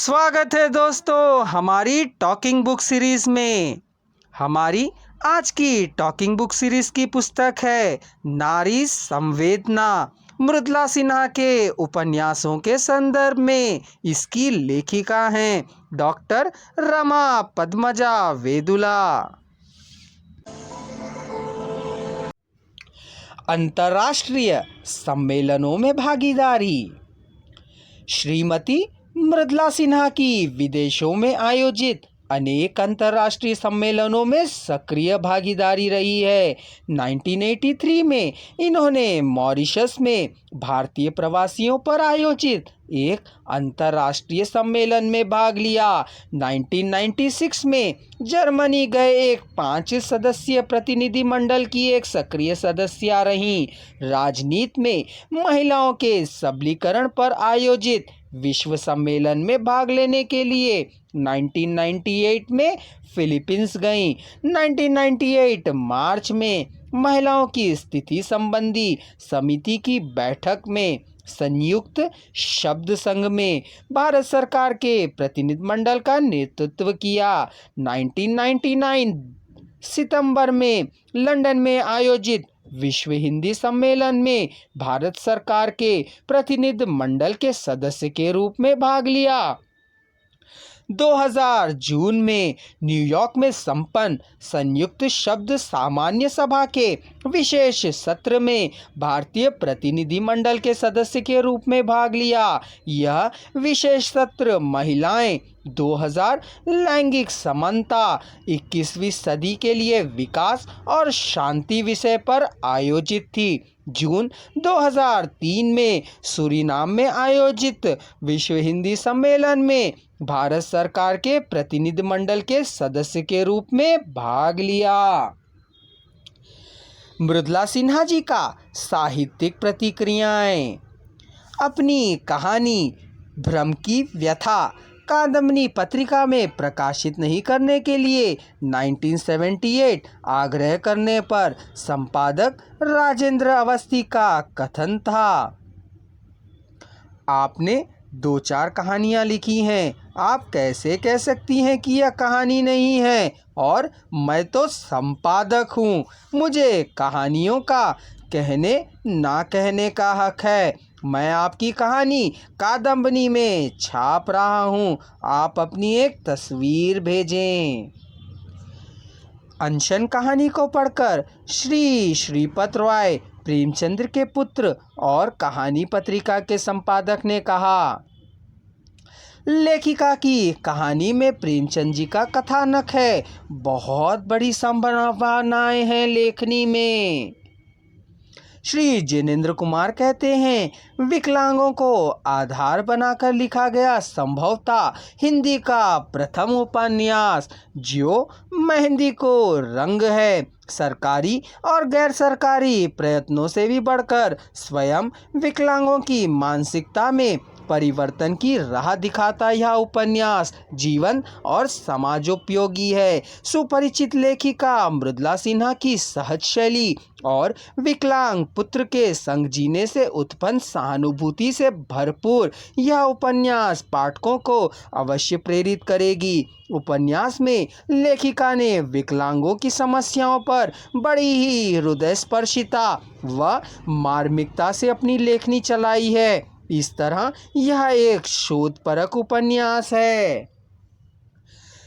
स्वागत है दोस्तों हमारी टॉकिंग बुक सीरीज में। हमारी आज की टॉकिंग बुक सीरीज की पुस्तक है नारी संवेदना। मृदुला सिन्हा के उपन्यासों के संदर्भ में इसकी लेखिका हैं डॉक्टर रमा पद्मजा वेदुला। अंतर्राष्ट्रीय सम्मेलनों में भागीदारी। श्रीमती मृदुला सिन्हा की विदेशों में आयोजित अनेक अंतर्राष्ट्रीय सम्मेलनों में सक्रिय भागीदारी रही है। 1983 में इन्होंने मॉरिशस में भारतीय प्रवासियों पर आयोजित एक अंतर्राष्ट्रीय सम्मेलन में भाग लिया। 1996 में जर्मनी गए एक 5 सदस्यीय प्रतिनिधि मंडल की एक सक्रिय सदस्य रहीं। राजनीति में महिलाओं के सबलीकरण पर आयोजित विश्व सम्मेलन में भाग लेने के लिए 1998 में फिलीपींस गईं। 1998 मार्च में महिलाओं की स्थिति संबंधी समिति की बैठक में संयुक्त शब्द संघ में भारत सरकार के प्रतिनिधिमंडल का नेतृत्व किया। 1999 सितंबर में लंदन में आयोजित विश्व हिंदी सम्मेलन में भारत सरकार के प्रतिनिधि मंडल के सदस्य के रूप में भाग लिया। 2000 जून में न्यूयॉर्क में संपन्न संयुक्त शब्द सामान्य सभा के विशेष सत्र में भारतीय प्रतिनिधि मंडल के सदस्य के रूप में भाग लिया। यह विशेष सत्र महिलाएं 2000 लैंगिक समानता 21वीं सदी के लिए विकास और शांति विषय पर आयोजित थी। जून 2003 में सूरीनाम में आयोजित विश्व हिंदी सम्मेलन में भारत सरकार के प्रतिनिधि मंडल के सदस्य के रूप में भाग लिया। मृदुला सिन्हा जी का साहित्यिक प्रतिक्रियाएं। अपनी कहानी भ्रम की व्यथा कादम्बनी पत्रिका में प्रकाशित नहीं करने के लिए 1978 आग्रह करने पर संपादक राजेंद्र अवस्थी का कथन था, आपने 2-4 कहानियां लिखी हैं, आप कैसे कह सकती हैं कि यह कहानी नहीं है, और मैं तो संपादक हूँ, मुझे कहानियों का कहने ना कहने का हक है। मैं आपकी कहानी कादम्बनी में छाप रहा हूँ, आप अपनी एक तस्वीर भेजें। अनशन कहानी को पढ़कर श्री श्रीपत रॉय प्रेमचंद्र के पुत्र और कहानी पत्रिका के संपादक ने कहा, लेखिका की कहानी में प्रेमचंद जी का कथानक है, बहुत बड़ी संभावनाएं हैं लेखनी में। श्री जिनेंद्र कुमार कहते हैं, विकलांगों को आधार बनाकर लिखा गया संभवतः हिंदी का प्रथम उपन्यास जो मेहंदी को रंग है, सरकारी और गैर सरकारी प्रयत्नों से भी बढ़कर स्वयं विकलांगों की मानसिकता में परिवर्तन की राह दिखाता यह उपन्यास जीवन और समाजोपयोगी है। सुपरिचित लेखिका मृदुला सिन्हा की सहज शैली और विकलांग पुत्र के संग जीने से उत्पन्न सहानुभूति से भरपूर यह उपन्यास पाठकों को अवश्य प्रेरित करेगी। उपन्यास में लेखिका ने विकलांगों की समस्याओं पर बड़ी ही हृदयस्पर्शिता व मार्मिकता से अपनी लेखनी चलाई है। इस तरह यह एक शोधपरक उपन्यास है।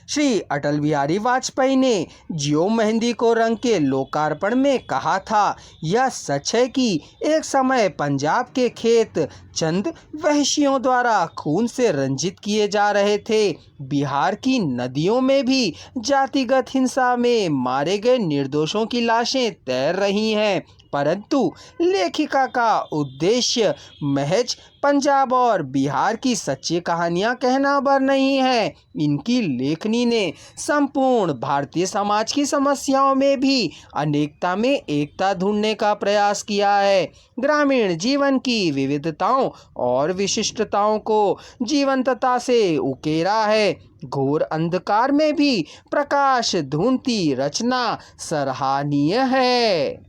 श्री अटल बिहारी वाजपेयी ने जियो मेहंदी को रंग के लोकार्पण में कहा था, यह सच है कि एक समय पंजाब के खेत चंद वहशियों द्वारा खून से रंजित किए जा रहे थे। बिहार की नदियों में भी जातिगत हिंसा में मारे गए निर्दोषों की लाशें तैर रही हैं, परंतु लेखिका का उद्देश्य महज पंजाब और बिहार की सच्ची कहानियां कहना भर नहीं है। इनकी लेखनी ने संपूर्ण भारतीय समाज की समस्याओं में भी अनेकता में एकता ढूंढने का प्रयास किया है। ग्रामीण जीवन की विविधताओं और विशिष्टताओं को जीवंतता से उकेरा है। घोर अंधकार में भी प्रकाश ढूंढती रचना सराहनीय है।